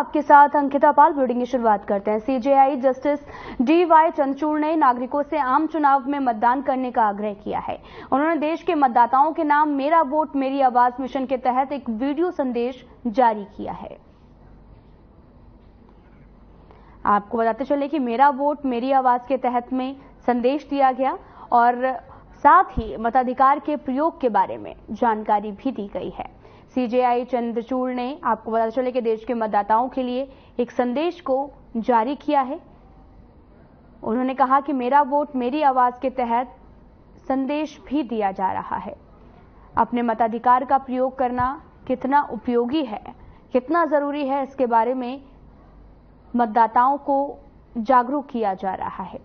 आपके साथ अंकिता पाल। ब्रीडिंग की शुरुआत करते हैं। CJI justice D.Y.. चंद्रचूड़ ने नागरिकों से आम चुनाव में मतदान करने का आग्रह किया है। उन्होंने देश के मतदाताओं के नाम मेरा वोट मेरी आवाज मिशन के तहत एक वीडियो संदेश जारी किया है। आपको बताते चले कि मेरा वोट मेरी आवाज के तहत में संदेश दिया गया और साथ ही मताधिकार के प्रयोग के बारे में जानकारी भी दी गई है। सीजेआई चंद्रचूड़ ने आपको बताते चले कि देश के मतदाताओं के लिए एक संदेश को जारी किया है। उन्होंने कहा कि मेरा वोट मेरी आवाज के तहत संदेश भी दिया जा रहा है। अपने मताधिकार का प्रयोग करना कितना उपयोगी है, कितना जरूरी है, इसके बारे में मतदाताओं को जागरूक किया जा रहा है।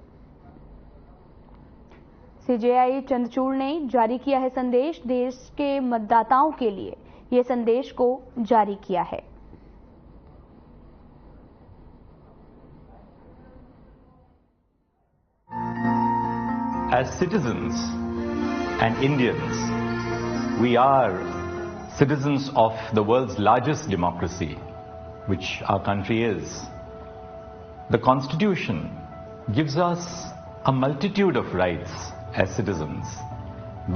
सीजेआई चंद्रचूड़ ने जारी किया है संदेश। देश के मतदाताओं के लिए ये संदेश को जारी किया है। As citizens and Indians, we are citizens of the world's largest democracy, which our country is. The Constitution gives us a multitude of rights as citizens,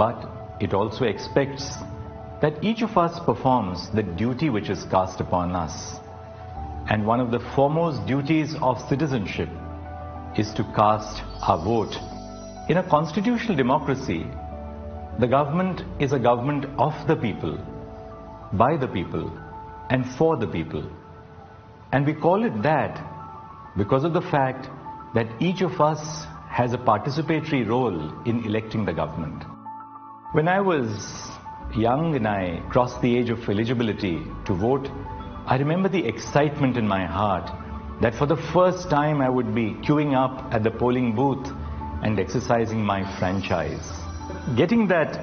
but it also expects that each of us performs the duty which is cast upon us. And one of the foremost duties of citizenship is to cast our vote. In a constitutional democracy, the government is a government of the people, by the people, and for the people. And we call it that because of the fact that each of us has a participatory role in electing the government. When I was young and I crossed the age of eligibility to vote, I remember the excitement in my heart that for the first time I would be queuing up at the polling booth and exercising my franchise. Getting that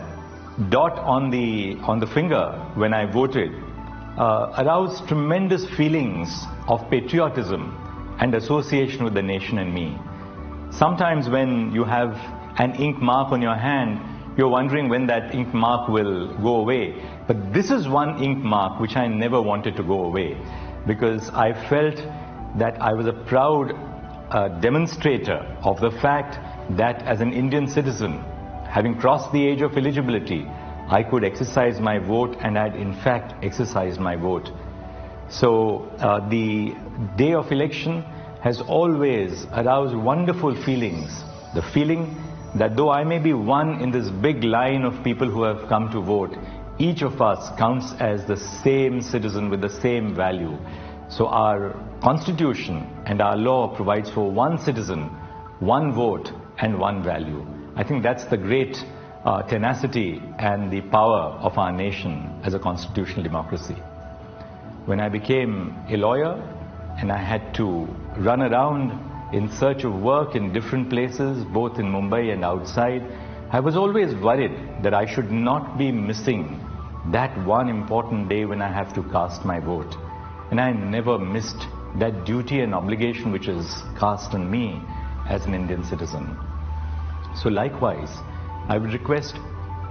dot on the finger when I voted aroused tremendous feelings of patriotism and association with the nation and me. Sometimes when you have an ink mark on your hand, you're wondering when that ink mark will go away. But this is one ink mark which I never wanted to go away, because I felt that I was a proud demonstrator of the fact that as an Indian citizen, having crossed the age of eligibility, I could exercise my vote, and I had in fact exercised my vote. So the day of election has always aroused wonderful feelings. The feeling that though I may be one in this big line of people who have come to vote, each of us counts as the same citizen with the same value. So our constitution and our law provides for one citizen, one vote, and one value. I think that's the great tenacity and the power of our nation as a constitutional democracy. When I became a lawyer and I had to run around in search of work in different places, both in Mumbai and outside, I was always worried that I should not be missing that one important day when I have to cast my vote. And I never missed that duty and obligation which is cast on me as an Indian citizen. So likewise, I would request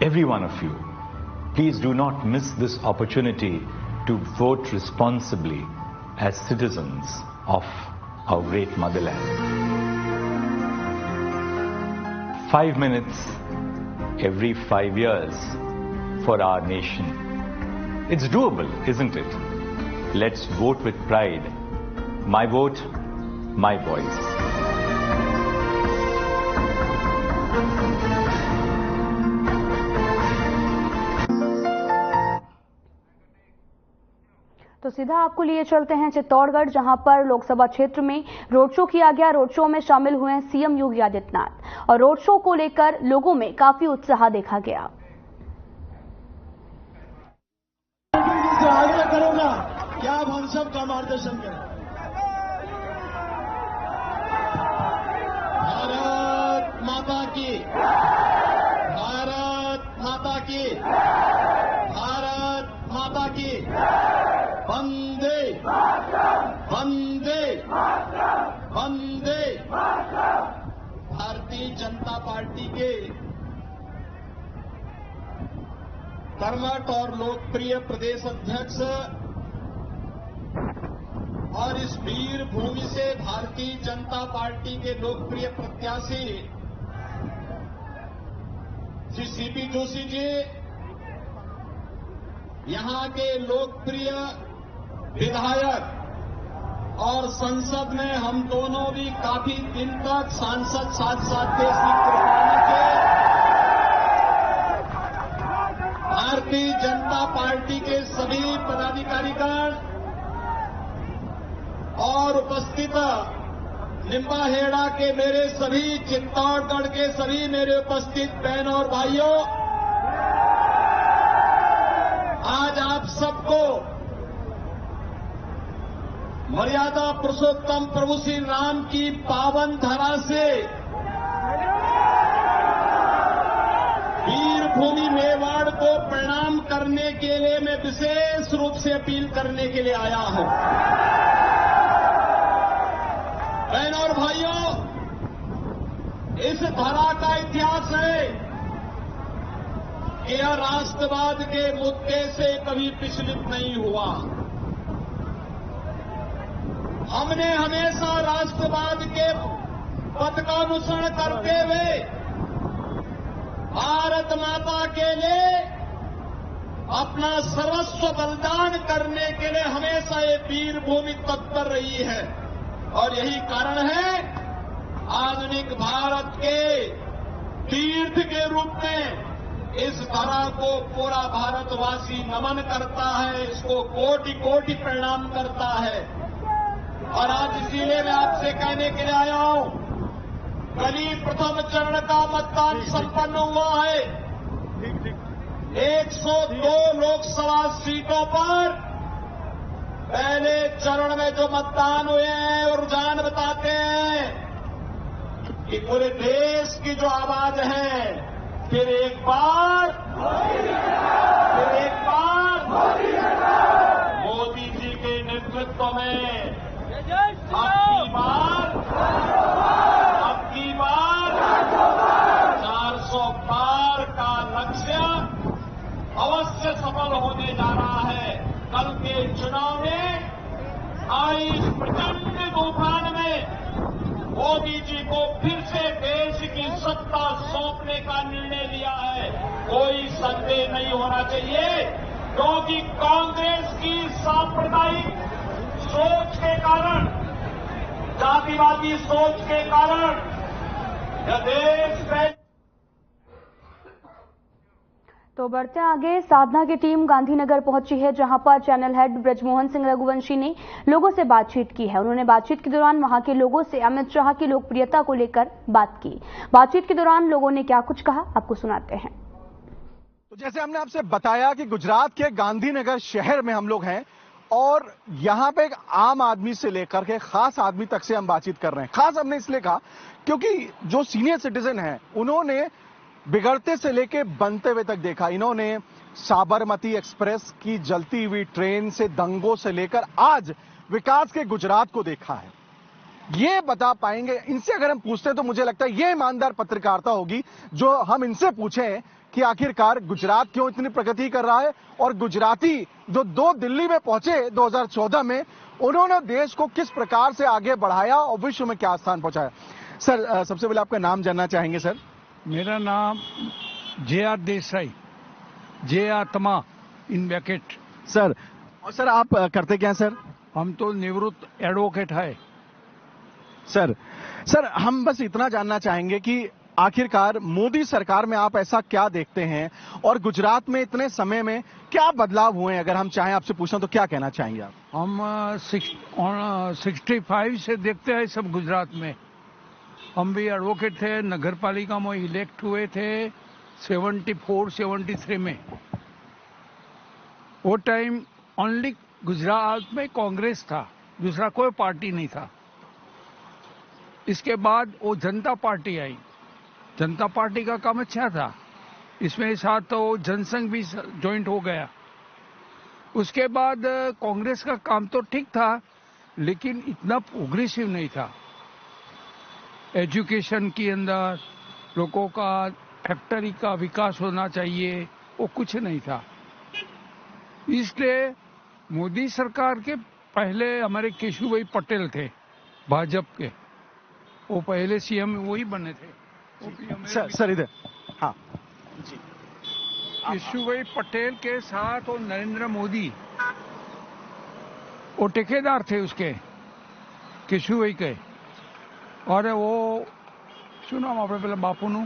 every one of you, please do not miss this opportunity to vote responsibly as citizens of our great motherland. 5 minutes every 5 years for our nation. It's doable, isn't it? Let's vote with pride. My vote, my voice. तो सीधा आपको लिए चलते हैं चित्तौड़गढ़, जहां पर लोकसभा क्षेत्र में रोड शो किया गया। रोड शो में शामिल हुए हैं सीएम योगी आदित्यनाथ और रोड शो को लेकर लोगों में काफी उत्साह देखा गया। आग्रह करूंगा कि आप हम सब का मार्गदर्शन करें। भारत माता की, भारत माता की, भारत माता की, वंदे वंदे वंदे। भारतीय जनता पार्टी के कर्मठ और लोकप्रिय प्रदेश अध्यक्ष और इस वीर भूमि से भारतीय जनता पार्टी के लोकप्रिय प्रत्याशी श्री सीपी जोशी जी, यहां के लोकप्रिय विधायक और संसद में हम दोनों भी काफी दिन तक सांसद साथ साथ थे, श्री कृपाणी के भारतीय जनता पार्टी के सभी पदाधिकारीगण और उपस्थित निम्बाहेड़ा के मेरे सभी, चित्तौड़गढ़ के सभी मेरे उपस्थित बहनों और भाइयों, आज आप सबको मर्यादा पुरुषोत्तम प्रभु श्री राम की पावन धरा से वीर भूमि मेवाड़ को प्रणाम करने के लिए मैं विशेष रूप से अपील करने के लिए आया हूं। बहनों और भाइयों, इस धरा का इतिहास है कि यह राष्ट्रवाद के मुद्दे से कभी विचलित नहीं हुआ। हमने हमेशा राष्ट्रवाद के पथ का अनुसरण करते हुए भारत माता के लिए अपना सर्वस्व बलिदान करने के लिए हमेशा ये वीर भूमि तत्पर रही है। और यही कारण है आधुनिक भारत के तीर्थ के रूप में इस धरा को पूरा भारतवासी नमन करता है, इसको कोटि कोटि प्रणाम करता है। और आज इसीलिए मैं आपसे कहने के लिए आया हूं, कल ही प्रथम चरण का मतदान संपन्न हुआ है। 102 लोकसभा सीटों पर पहले चरण में जो मतदान हुए हैं और रुझान बताते हैं कि पूरे देश की जो आवाज है, फिर एक बार मोदी जी के नेतृत्व में अब की बार 400 पार का लक्ष्य अवश्य सफल होने जा रहा है। कल के चुनाव में आई इस प्रचंड तूफान में मोदी जी को फिर से देश की सत्ता सौंपने का निर्णय लिया है, कोई संदेह नहीं होना चाहिए। क्योंकि कांग्रेस की सांप्रदायिक सोच के कारण, जातिवादी सोच के कारण यह देश तो बढ़ते आगे, साधना की टीम गांधीनगर पहुंची है, जहां पर चैनल हेड ब्रजमोहन सिंह रघुवंशी ने लोगों से बातचीत की है। उन्होंने बातचीत के दौरान वहां के लोगों से अमित शाह की लोकप्रियता को लेकर बात की। बातचीत के दौरान लोगों ने क्या कुछ कहा, आपको सुनाते हैं। तो जैसे हमने आपसे बताया कि गुजरात के गांधीनगर शहर में हम लोग हैं और यहां पे एक आम आदमी से लेकर के खास आदमी तक से हम बातचीत कर रहे हैं। खास हमने इसलिए कहा क्योंकि जो सीनियर सिटीजन हैं उन्होंने बिगड़ते से लेके बनते हुए तक देखा। इन्होंने साबरमती एक्सप्रेस की जलती हुई ट्रेन से दंगों से लेकर आज विकास के गुजरात को देखा है। ये बता पाएंगे, इनसे अगर हम पूछते हैं तो मुझे लगता है ये ईमानदार पत्रकारिता होगी जो हम इनसे पूछें कि आखिरकार गुजरात क्यों इतनी प्रगति कर रहा है और गुजराती जो 2 दिल्ली में पहुंचे 2014 में, उन्होंने देश को किस प्रकार से आगे बढ़ाया और विश्व में क्या स्थान पहुंचाया। सर, सबसे पहले आपका नाम जानना चाहेंगे। सर, मेरा नाम जे.आर. देसाई, जे आत्मा इन ब्रैकेट। सर, और सर आप करते क्या हैं सर? हम तो निवृत्त एडवोकेट है। सर हम बस इतना जानना चाहेंगे कि आखिरकार मोदी सरकार में आप ऐसा क्या देखते हैं और गुजरात में इतने समय में क्या बदलाव हुए हैं? अगर हम चाहें आपसे पूछना तो क्या कहना चाहेंगे आप? हम 65 से देखते हैं सब गुजरात में। हम भी एडवोकेट थे, नगर पालिका में इलेक्ट हुए थे 74-73 में। वो टाइम ओनली गुजरात में कांग्रेस था, दूसरा कोई पार्टी नहीं था। इसके बाद वो जनता पार्टी आई। जनता पार्टी का काम अच्छा था, इसमें साथ तो जनसंघ भी ज्वाइंट हो गया। उसके बाद कांग्रेस का काम तो ठीक था लेकिन इतना प्रोग्रेसिव नहीं था। एजुकेशन के अंदर लोगों का फैक्ट्री का विकास होना चाहिए, वो कुछ नहीं था। इसलिए मोदी सरकार के पहले हमारे केशुभाई पटेल थे भाजपा के, वो पहले सीएम वही बने थे। सर इधर, हाँ केशुभाई पटेल के साथ और नरेंद्र मोदी वो ठेकेदार थे उसके, केशुभाई के। और वो શું નામ આપણે પેલા બાપુનું,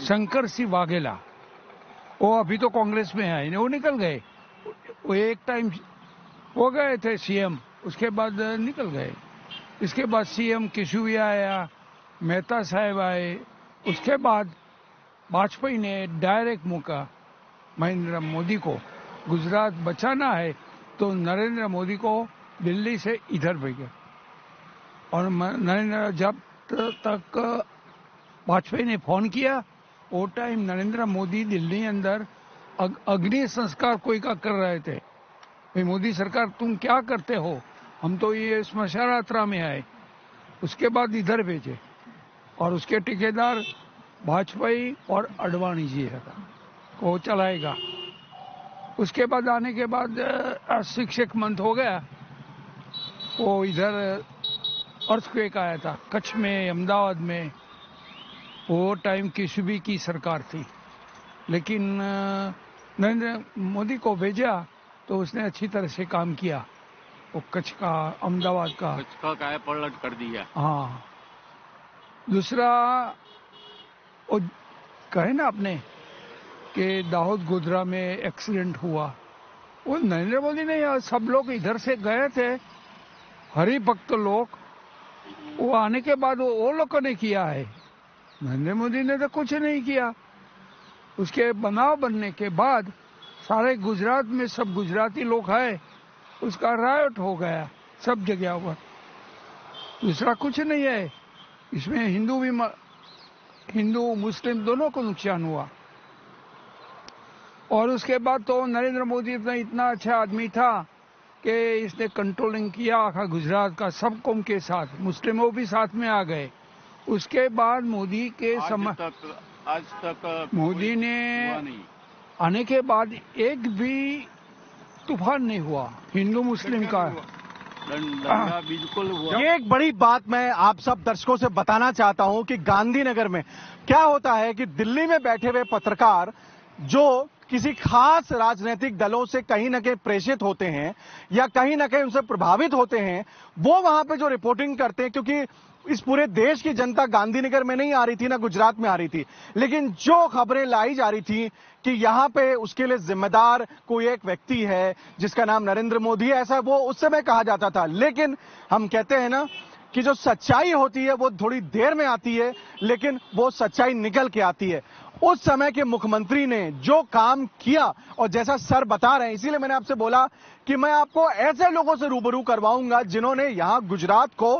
शंकर सिंह वाघेला, वो अभी तो कांग्रेस में है, वो निकल गए। वो एक टाइम वो गए थे सीएम, उसके बाद निकल गए। इसके बाद सीएम केशुभाई आया, मेहता साहब आए। उसके बाद वाजपेयी ने डायरेक्ट मौका नरेंद्र मोदी को, गुजरात बचाना है तो नरेंद्र मोदी को दिल्ली से इधर भेजा। और नरेंद्र जब तक वाजपेयी ने फोन किया, वो टाइम नरेंद्र मोदी दिल्ली अंदर अग्नि संस्कार कोई का कर रहे थे। भाई मोदी सरकार तुम क्या करते हो, हम तो ये स्मशान यात्रा में आए। उसके बाद इधर भेजे और उसके ठेकेदार वाजपेयी और अडवाणी जी है, वो चलाएगा। उसके बाद आने के बाद शिक्षक मंथ हो गया, वो इधर अर्थक्वेक आया था कच्छ में, अहमदाबाद में। वो टाइम केशुभाई की सरकार थी, लेकिन नरेंद्र मोदी को भेजा तो उसने अच्छी तरह से काम किया। वो कच्छ का, अहमदाबाद का काया पलट कर दिया। हाँ, दूसरा वो कहे ना आपने कि दाहोद गोधरा में एक्सीडेंट हुआ, वो नरेंद्र मोदी ने, सब लोग इधर से गए थे, हरि भक्त लोग, वो आने के बाद वो लोगों ने किया है। नरेंद्र मोदी ने तो कुछ नहीं किया। उसके बनाव बनने के बाद सारे गुजरात में सब गुजराती लोग हैं, उसका रायट हो गया सब जगह पर। दूसरा कुछ नहीं है इसमें, हिंदू मुस्लिम दोनों को नुकसान हुआ। और उसके बाद तो नरेंद्र मोदी इतना अच्छा आदमी था कि इसने कंट्रोलिंग किया आखा गुजरात का, सब कौम के साथ, मुस्लिमों भी साथ में आ गए। उसके बाद मोदी के आज तक मोदी ने आने के बाद एक भी तूफान नहीं हुआ हिंदू मुस्लिम का। बिल्कुल हुआ। ये एक बड़ी बात मैं आप सब दर्शकों से बताना चाहता हूं कि गांधीनगर में क्या होता है कि दिल्ली में बैठे हुए पत्रकार जो किसी खास राजनीतिक दलों से कहीं ना कहीं प्रेषित होते हैं या कहीं ना कहीं उनसे प्रभावित होते हैं, वो वहां पे जो रिपोर्टिंग करते हैं, क्योंकि इस पूरे देश की जनता गांधीनगर में नहीं आ रही थी ना गुजरात में आ रही थी, लेकिन जो खबरें लाई जा रही थी कि यहां पे उसके लिए जिम्मेदार कोई एक व्यक्ति है जिसका नाम नरेंद्र मोदी है, ऐसा वो उस समय कहा जाता था। लेकिन हम कहते हैं ना कि जो सच्चाई होती है वो थोड़ी देर में आती है, लेकिन वो सच्चाई निकल के आती है। उस समय के मुख्यमंत्री ने जो काम किया और जैसा सर बता रहे हैं, इसीलिए मैंने आपसे बोला कि मैं आपको ऐसे लोगों से रूबरू करवाऊंगा जिन्होंने यहां गुजरात को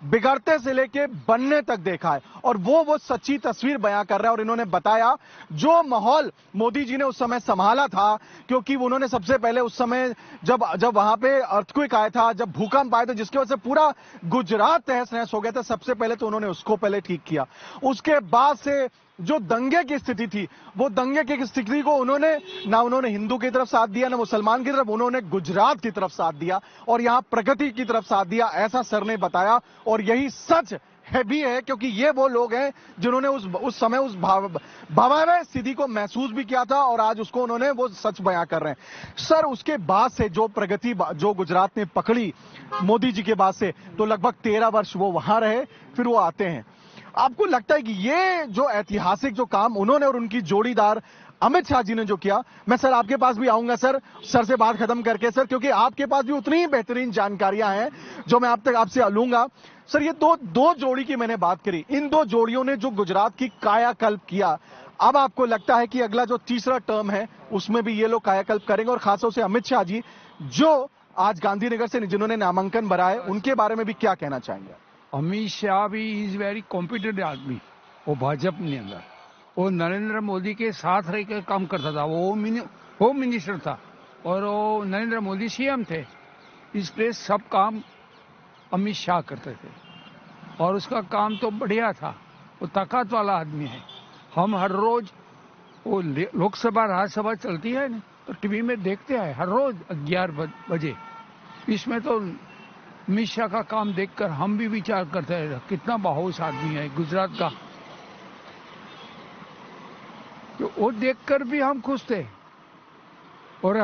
बिगड़ते से लेके बनने तक देखा है, और वो सच्ची तस्वीर बयां कर रहा है। और इन्होंने बताया जो माहौल मोदी जी ने उस समय संभाला था, क्योंकि उन्होंने सबसे पहले उस समय जब वहां पे अर्थक्वेक आया था, जब भूकंप आया था जिसकी वजह से पूरा गुजरात तहस नहस हो गया था, सबसे पहले तो उन्होंने उसको पहले ठीक किया। उसके बाद से जो दंगे की स्थिति थी, वो दंगे की स्थिति को उन्होंने हिंदू की तरफ साथ दिया, ना मुसलमान की तरफ, उन्होंने गुजरात की तरफ साथ दिया और यहां प्रगति की तरफ साथ दिया, ऐसा सर ने बताया। और यही सच है भी है, क्योंकि ये वो लोग हैं जिन्होंने उस समय उस भयावह स्थिति को महसूस भी किया था और आज उसको उन्होंने वो सच बयां कर रहे हैं। सर, उसके बाद से जो प्रगति जो गुजरात ने पकड़ी मोदी जी के बाद से, तो लगभग 13 वर्ष वो वहां रहे, फिर वो आते हैं। आपको लगता है कि ये जो ऐतिहासिक जो काम उन्होंने और उनकी जोड़ीदार अमित शाह जी ने जो किया, मैं सर आपके पास भी आऊंगा सर से बात खत्म करके सर, क्योंकि आपके पास भी उतनी ही बेहतरीन जानकारियां हैं जो मैं आपसे लूंगा। सर, ये दो जोड़ी की मैंने बात करी, इन दो जोड़ियों ने जो गुजरात की कायाकल्प किया, अब आपको लगता है कि अगला जो तीसरा टर्म है उसमें भी ये लोग कायाकल्प करेंगे? और खासतौर से अमित शाह जी जो आज गांधीनगर से जिन्होंने नामांकन भरा है, उनके बारे में भी क्या कहना चाहेंगे? अमित शाह भी इज वेरी कॉम्पिटेंट आदमी, वो भाजपा के अंदर, वो नरेंद्र मोदी के साथ रहकर काम करता था, वो होम मिनिस्टर था और वो नरेंद्र मोदी सीएम थे, इसलिए सब काम अमित शाह करते थे और उसका काम तो बढ़िया था। वो ताकत वाला आदमी है। हम हर रोज वो लोकसभा राज्यसभा चलती है ना, तो टीवी में देखते हैं हर रोज 11 बजे, इसमें तो अमित शाह का काम देखकर हम भी विचार करते हैं कितना बाहोश आदमी है गुजरात का, तो वो देखकर भी हम खुश थे। और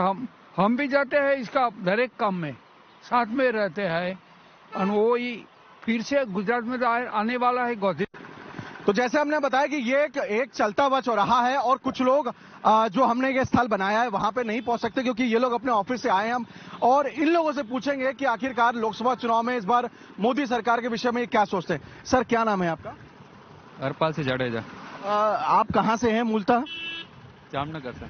हम भी जाते हैं इसका हर एक काम में साथ में रहते हैं, और वो ही फिर से गुजरात में आने वाला है गौधी। तो जैसे हमने बताया कि ये एक चलता हुआ चौराहा है और कुछ लोग जो हमने ये स्थल बनाया है वहां पे नहीं पहुंच सकते क्योंकि ये लोग अपने ऑफिस से आए हैं। हम और इन लोगों से पूछेंगे कि आखिरकार लोकसभा चुनाव में इस बार मोदी सरकार के विषय में ये क्या सोचते हैं। सर, क्या नाम है आपका? हरपाल से जडेजा। आप कहां से हैं मूलतः? जामनगर से।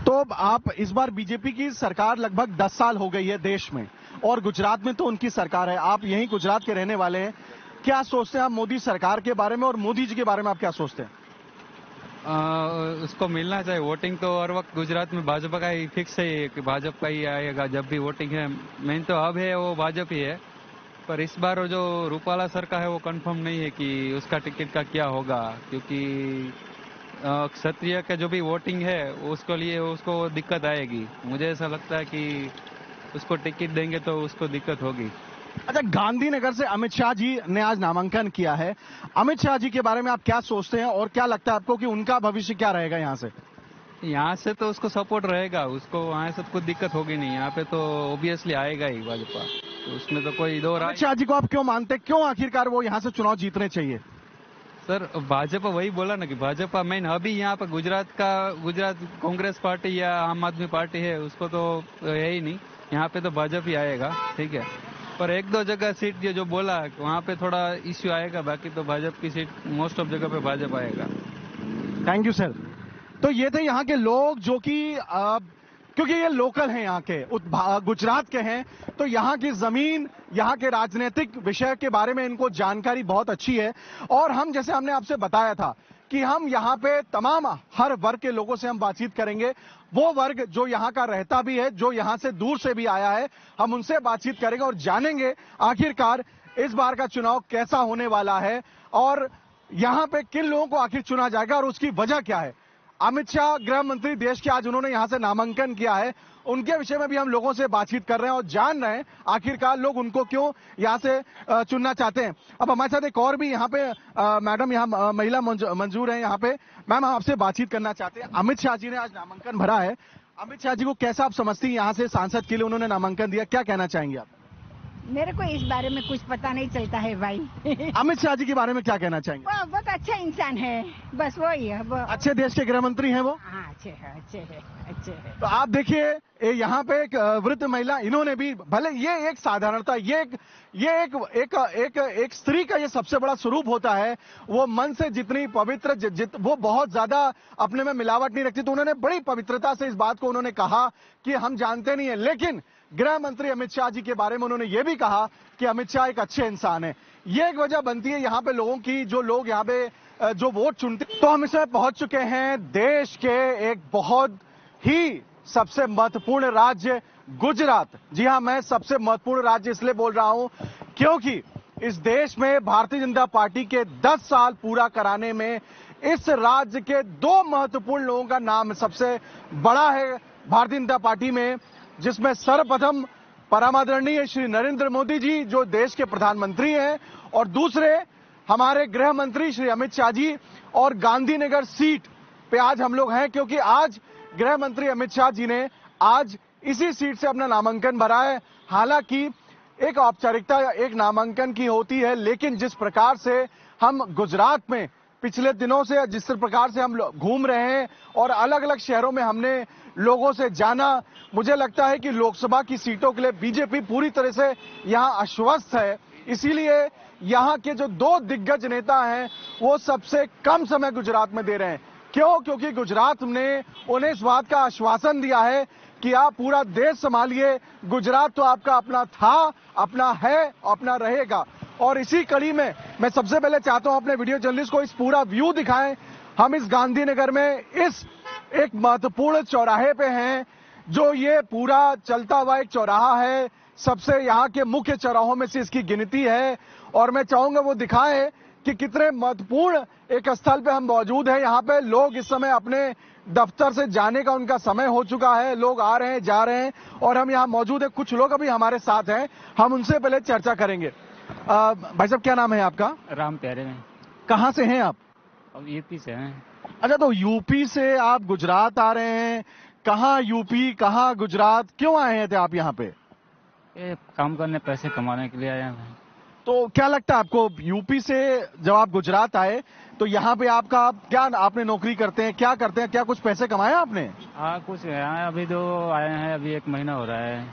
तो आप इस बार बीजेपी की सरकार लगभग 10 साल हो गई है देश में, और गुजरात में तो उनकी सरकार है। आप यहीं गुजरात के रहने वाले हैं, क्या सोचते हैं आप मोदी सरकार के बारे में और मोदी जी के बारे में आप क्या सोचते हैं? उसको मिलना चाहिए वोटिंग तो हर वक्त गुजरात में भाजपा का ही फिक्स है कि भाजपा का ही आएगा जब भी वोटिंग है। मेन तो अब है वो भाजपा ही है, पर इस बार जो रूपाला सर का है वो कंफर्म नहीं है कि उसका टिकट का क्या होगा, क्योंकि क्षत्रिय का जो भी वोटिंग है उसको लिए उसको दिक्कत आएगी। मुझे ऐसा लगता है कि उसको टिकट देंगे तो उसको दिक्कत होगी। अच्छा, गांधीनगर से अमित शाह जी ने आज नामांकन किया है। अमित शाह जी के बारे में आप क्या सोचते हैं और क्या लगता है आपको कि उनका भविष्य क्या रहेगा यहाँ से? यहाँ से तो उसको सपोर्ट रहेगा, उसको वहाँ से कुछ दिक्कत होगी नहीं। यहाँ पे तो ऑब्वियसली आएगा ही भाजपा, तो उसमें तो कोई दो राय। अमित शाह जी को आप क्यों मानते हैं, क्यों आखिरकार वो यहाँ से चुनाव जीतने चाहिए? सर, भाजपा वही बोला ना कि भाजपा मेन अभी यहाँ पर गुजरात कांग्रेस पार्टी या आम आदमी पार्टी है उसको तो है ही नहीं। यहाँ पे तो भाजपा ही आएगा, ठीक है, पर एक दो जगह सीट जो बोला वहाँ पे थोड़ा इश्यू आएगा, बाकी तो भाजपा की सीट मोस्ट ऑफ जगह पे भाजपा आएगा। Thank you sir. तो ये थे यहाँ के लोग जो कि क्योंकि ये लोकल हैं, यहाँ के गुजरात के हैं, तो यहाँ की जमीन, यहाँ के राजनीतिक विषय के बारे में इनको जानकारी बहुत अच्छी है। और हम जैसे हमने आपसे बताया था कि हम यहाँ पे तमाम हर वर्ग के लोगों से हम बातचीत करेंगे। वो वर्ग जो यहाँ का रहता भी है, जो यहाँ से दूर से भी आया है, हम उनसे बातचीत करेंगे और जानेंगे आखिरकार इस बार का चुनाव कैसा होने वाला है और यहाँ पे किन लोगों को आखिर चुना जाएगा और उसकी वजह क्या है। अमित शाह गृह मंत्री देश के, आज उन्होंने यहाँ से नामांकन किया है, उनके विषय में भी हम लोगों से बातचीत कर रहे हैं और जान रहे हैं आखिरकार लोग उनको क्यों यहाँ से चुनना चाहते हैं। अब हमारे साथ एक और भी यहाँ पे मैडम, यहाँ महिला मंजूर है यहाँ पे। मैम, आपसे बातचीत करना चाहते हैं। अमित शाह जी ने आज नामांकन भरा है, अमित शाह जी को कैसा आप समझती हैं, यहाँ से सांसद के लिए उन्होंने नामांकन दिया, क्या कहना चाहेंगे आप? मेरे को इस बारे में कुछ पता नहीं चलता है भाई। अमित शाह जी के बारे में क्या कहना चाहेंगे? वो बहुत अच्छा इंसान है, बस वही है। अच्छे देश के गृह मंत्री हैं वो? हाँ, अच्छे है। तो आप देखिए यहाँ पे एक वृद्ध महिला, इन्होंने भी, भले ये एक साधारणता, ये एक स्त्री का ये सबसे बड़ा स्वरूप होता है, वो मन से जितनी पवित्र, वो बहुत ज्यादा अपने में मिलावट नहीं रखती, तो उन्होंने बड़ी पवित्रता से इस बात को उन्होंने कहा कि हम जानते नहीं है, लेकिन गृह मंत्री अमित शाह जी के बारे में उन्होंने ये भी कहा कि अमित शाह एक अच्छे इंसान है। ये एक वजह बनती है यहाँ पे लोगों की, जो लोग यहाँ पे जो वोट चुनते। तो हम इसमें पहुंच चुके हैं देश के एक बहुत ही सबसे महत्वपूर्ण राज्य गुजरात। जी हां, मैं सबसे महत्वपूर्ण राज्य इसलिए बोल रहा हूं क्योंकि इस देश में भारतीय जनता पार्टी के 10 साल पूरा कराने में इस राज्य के 2 महत्वपूर्ण लोगों का नाम सबसे बड़ा है भारतीय जनता पार्टी में, जिसमें सर्वप्रथम परमादरणीय श्री नरेंद्र मोदी जी जो देश के प्रधानमंत्री हैं, और दूसरे हमारे गृह मंत्री श्री अमित शाह जी। और गांधीनगर सीट पे आज हम लोग हैं क्योंकि आज गृह मंत्री अमित शाह जी ने आज इसी सीट से अपना नामांकन भरा है। हालांकि एक औपचारिकता एक नामांकन की होती है, लेकिन जिस प्रकार से हम गुजरात में पिछले दिनों से जिस प्रकार से हम घूम रहे हैं और अलग अलग शहरों में हमने लोगों से जाना, मुझे लगता है कि लोकसभा की सीटों के लिए बीजेपी पूरी तरह से यहां आश्वस्त है। इसीलिए यहां के जो 2 दिग्गज नेता हैं वो सबसे कम समय गुजरात में दे रहे हैं। क्यों? क्योंकि गुजरात ने उन्हें इस बात का आश्वासन दिया है कि आप पूरा देश संभालिए, गुजरात तो आपका अपना था, अपना है, अपना रहेगा। और इसी कड़ी में मैं सबसे पहले चाहता हूं अपने वीडियो जर्नलिस्ट को इस पूरा व्यू दिखाएं। हम इस गांधीनगर में इस एक महत्वपूर्ण चौराहे पे हैं, जो ये पूरा चलता हुआ एक चौराहा है, सबसे यहाँ के मुख्य चौराहों में से इसकी गिनती है। और मैं चाहूंगा वो दिखाएं कि कितने महत्वपूर्ण एक स्थल पे हम मौजूद हैं। यहाँ पे लोग इस समय अपने दफ्तर से जाने का उनका समय हो चुका है, लोग आ रहे हैं जा रहे हैं और हम यहाँ मौजूद हैं। कुछ लोग अभी हमारे साथ हैं, हम उनसे पहले चर्चा करेंगे। भाई साहब क्या नाम है आपका? राम प्यारे में। कहाँ से हैं आप? अब यूपी से हैं। अच्छा, तो यूपी से आप गुजरात आ रहे हैं, कहाँ यूपी कहाँ गुजरात, क्यों आए थे आप यहाँ पे? ये काम करने, पैसे कमाने के लिए आए हैं। तो क्या लगता है आपको, यूपी से जब आप गुजरात आए तो यहाँ पे आपका क्या, आपने नौकरी करते हैं, क्या करते हैं, क्या कुछ पैसे कमाए आपने? हाँ कुछ यहाँ अभी तो आए हैं, अभी 1 महीना हो रहा है।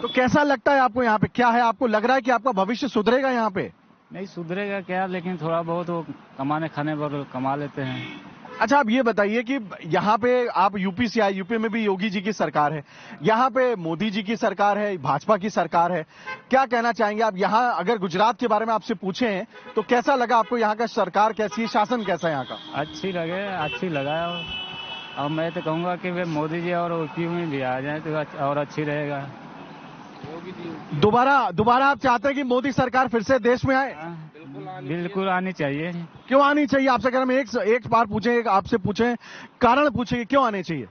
तो कैसा लगता है आपको यहाँ पे, क्या है, आपको लग रहा है कि आपका भविष्य सुधरेगा यहाँ पे? नहीं सुधरेगा क्या, लेकिन थोड़ा बहुत वो कमाने खाने पर कमा लेते हैं। अच्छा, आप ये बताइए कि यहाँ पे आप यूपी से आए, यूपी में भी योगी जी की सरकार है, यहाँ पे मोदी जी की सरकार है, भाजपा की सरकार है, क्या कहना चाहेंगे आप? यहाँ अगर गुजरात के बारे में आपसे पूछें तो कैसा लगा आपको, यहाँ का सरकार कैसी है, शासन कैसा है यहाँ का? अच्छी लगा। और मैं तो कहूँगा कि वे मोदी जी और यूपी में भी आ जाए तो और अच्छी रहेगा। दोबारा आप चाहते हैं कि मोदी सरकार फिर से देश में आए? बिल्कुल आनी चाहिए। क्यों आनी चाहिए आपसे? अगर हम एक बार पूछें, आपसे पूछें, कारण पूछें क्यों आने चाहिए?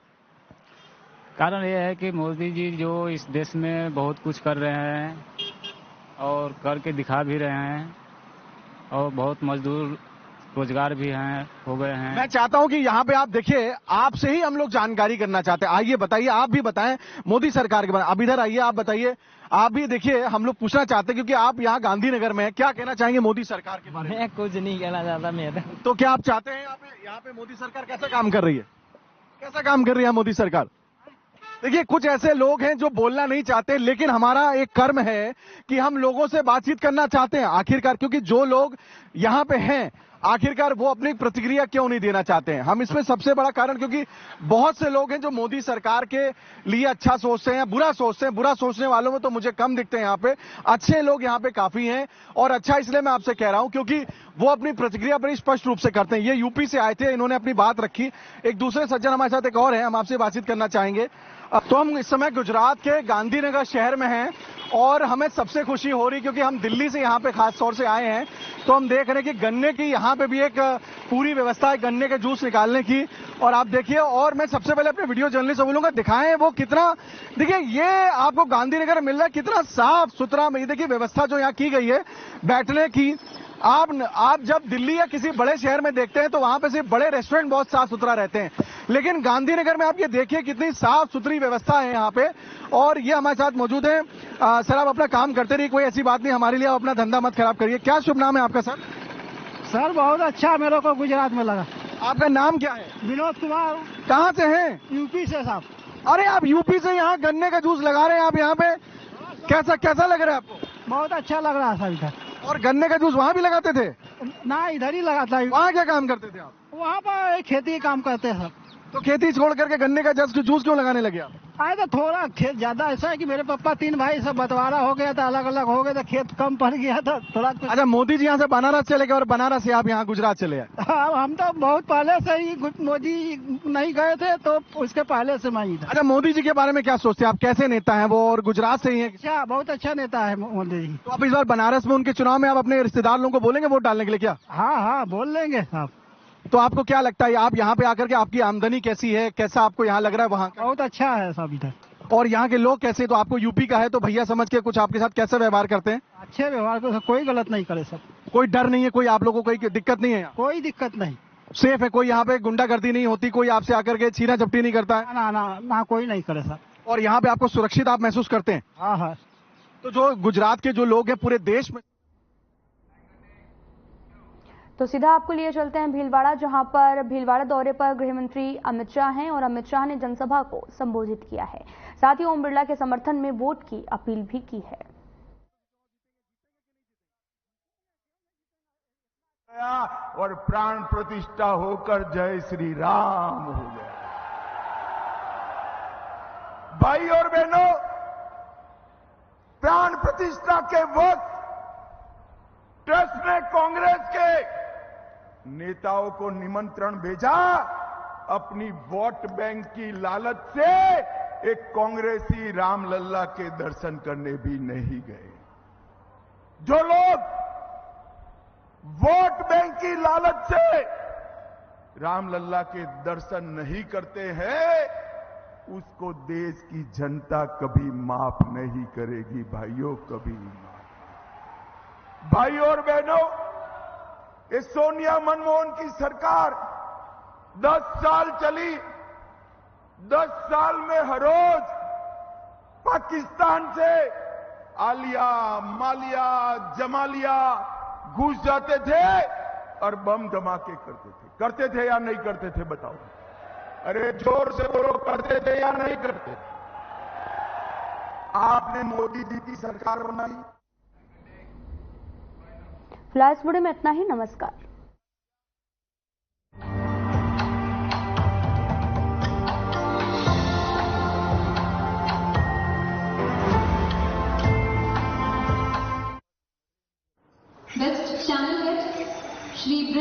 कारण यह है कि मोदी जी जो इस देश में बहुत कुछ कर रहे हैं और करके दिखा भी रहे हैं और बहुत मजदूर रोजगार भी हैं, हो गए हैं। मैं चाहता हूं कि यहाँ पे आप देखिए, आपसे ही हम लोग जानकारी करना चाहते हैं। आइए बताइए, आप भी बताएं मोदी सरकार के बारे में। अब इधर आइए, आप बताइए, आप भी देखिए, हम लोग पूछना चाहते हैं क्योंकि आप यहाँ गांधीनगर में हैं, क्या कहना चाहेंगे मोदी सरकार के बारे में? मैं कुछ नहीं कहना चाहता मेरा। तो क्या आप चाहते हैं यहाँ पे मोदी सरकार कैसा काम कर रही है? कैसा काम कर रही है मोदी सरकार? देखिए, कुछ ऐसे लोग हैं जो बोलना नहीं चाहते, लेकिन हमारा एक कर्म है कि हम लोगों से बातचीत करना चाहते हैं आखिरकार, क्योंकि जो लोग यहाँ पे हैं आखिरकार वो अपनी प्रतिक्रिया क्यों नहीं देना चाहते हैं। हम इसमें सबसे बड़ा कारण, क्योंकि बहुत से लोग हैं जो मोदी सरकार के लिए अच्छा सोचते हैं, बुरा सोचते हैं। बुरा सोचने वालों में तो मुझे कम दिखते हैं यहाँ पे, अच्छे लोग यहाँ पे काफी हैं। और अच्छा इसलिए मैं आपसे कह रहा हूं क्योंकि वो अपनी प्रतिक्रिया बड़ी स्पष्ट रूप से करते हैं। ये यूपी से आए थे, इन्होंने अपनी बात रखी। एक दूसरे सज्जन हमारे साथ एक और है, हम आपसे बातचीत करना चाहेंगे। तो हम इस समय गुजरात के गांधीनगर शहर में हैं और हमें सबसे खुशी हो रही क्योंकि हम दिल्ली से यहाँ पे खास तौर से आए हैं। तो हम देख रहे हैं कि गन्ने की यहाँ पे भी एक पूरी व्यवस्था है गन्ने के जूस निकालने की। और आप देखिए, और मैं सबसे पहले अपने वीडियो जर्नलिस्ट से बोलूंगा, दिखाएं वो कितना, देखिए ये आपको गांधीनगर मिल रहा है, कितना साफ सुथरा। देखिए व्यवस्था जो यहाँ की गई है बैठने की, आप जब दिल्ली या किसी बड़े शहर में देखते हैं तो वहां पे सिर्फ बड़े रेस्टोरेंट बहुत साफ सुथरा रहते हैं, लेकिन गांधीनगर में आप ये देखिए कितनी साफ सुथरी व्यवस्था है यहाँ पे। और ये हमारे साथ मौजूद है। सर, आप अपना काम करते रहिए, कोई ऐसी बात नहीं, हमारे लिए आप अपना धंधा मत खराब करिए। क्या शुभ नाम है आपका सर? सर बहुत अच्छा मेरे को गुजरात में लगा। आपका नाम क्या है? विनोद कुमार। कहाँ से हैं? यूपी से साहब। अरे आप यूपी से यहाँ गन्ने का जूस लगा रहे हैं आप यहाँ पे, कैसा लग रहा है आपको? बहुत अच्छा लग रहा है इधर। और गन्ने का जूस वहाँ भी लगाते थे? ना, इधर ही लगाता है। वहाँ क्या काम करते थे आप? वहाँ पर खेती काम करते हैं सब। तो खेती छोड़ करके गन्ने का जूस क्यों लगाने लगे आप? आए तो थोड़ा खेत ज्यादा ऐसा है कि मेरे पापा 3 भाई सब बंटवारा हो गया था, अलग अलग हो गए तो खेत कम पड़ गया था थोड़ा कुछ। अच्छा, मोदी जी यहाँ से बनारस चले गए और बनारस से आप यहाँ गुजरात चले आए? हाँ, हम तो बहुत पहले से ही, मोदी नहीं गए थे तो उसके पहले से मैं ही था। अच्छा, मोदी जी के बारे में क्या सोचते हैं आप, कैसे नेता है वो, और गुजरात से ही है? अच्छा, बहुत अच्छा नेता है मोदी जी। तो आप इस बार बनारस में उनके चुनाव में आप अपने रिश्तेदार लोगों को बोलेंगे वोट डालने के लिए क्या? हाँ बोल लेंगे आप। तो आपको क्या लगता है, आप यहाँ पे आकर के आपकी आमदनी कैसी है, कैसा आपको यहाँ लग रहा है वहाँ? बहुत अच्छा है सब इधर। और यहाँ के लोग कैसे, तो आपको यूपी का है तो भैया समझ के कुछ आपके साथ कैसे व्यवहार करते हैं? अच्छे व्यवहार को, कोई गलत नहीं करे सब। कोई डर नहीं है, कोई आप लोगों को कोई दिक्कत नहीं है? कोई दिक्कत नहीं, सेफ है, कोई यहाँ पे गुंडागर्दी नहीं होती, कोई आपसे आकर के छीना झपटी नहीं करता है? ना कोई नहीं करे सर। और यहाँ पे आपको सुरक्षित आप महसूस करते हैं? हाँ। तो जो गुजरात के जो लोग हैं पूरे देश में। तो सीधा आपको लिए चलते हैं भीलवाड़ा, जहां पर भीलवाड़ा दौरे पर गृह मंत्री अमित शाह हैं और अमित शाह ने जनसभा को संबोधित किया है। साथ ही ओम बिरला के समर्थन में वोट की अपील भी की है। और प्राण प्रतिष्ठा होकर जय श्री राम हो गया। भाई और बहनों, प्राण प्रतिष्ठा के वक्त ट्रस्ट ने कांग्रेस के नेताओं को निमंत्रण भेजा। अपनी वोट बैंक की लालच से एक कांग्रेसी रामलल्ला के दर्शन करने भी नहीं गए। जो लोग वोट बैंक की लालच से रामलल्ला के दर्शन नहीं करते हैं, उसको देश की जनता कभी माफ नहीं करेगी भाइयों, कभी माफ। भाइयों और बहनों, ये सोनिया मनमोहन की सरकार 10 साल चली। 10 साल में हर रोज पाकिस्तान से आलिया, मालिया, जमालिया घुस जाते थे और बम धमाके करते थे या नहीं करते थे बताओ? अरे जोर से बोलो, करते थे या नहीं करते? आपने मोदी जी की सरकार बनाई। फिलहाल इस वीडियो में इतना ही। नमस्कार। Next channel है श्री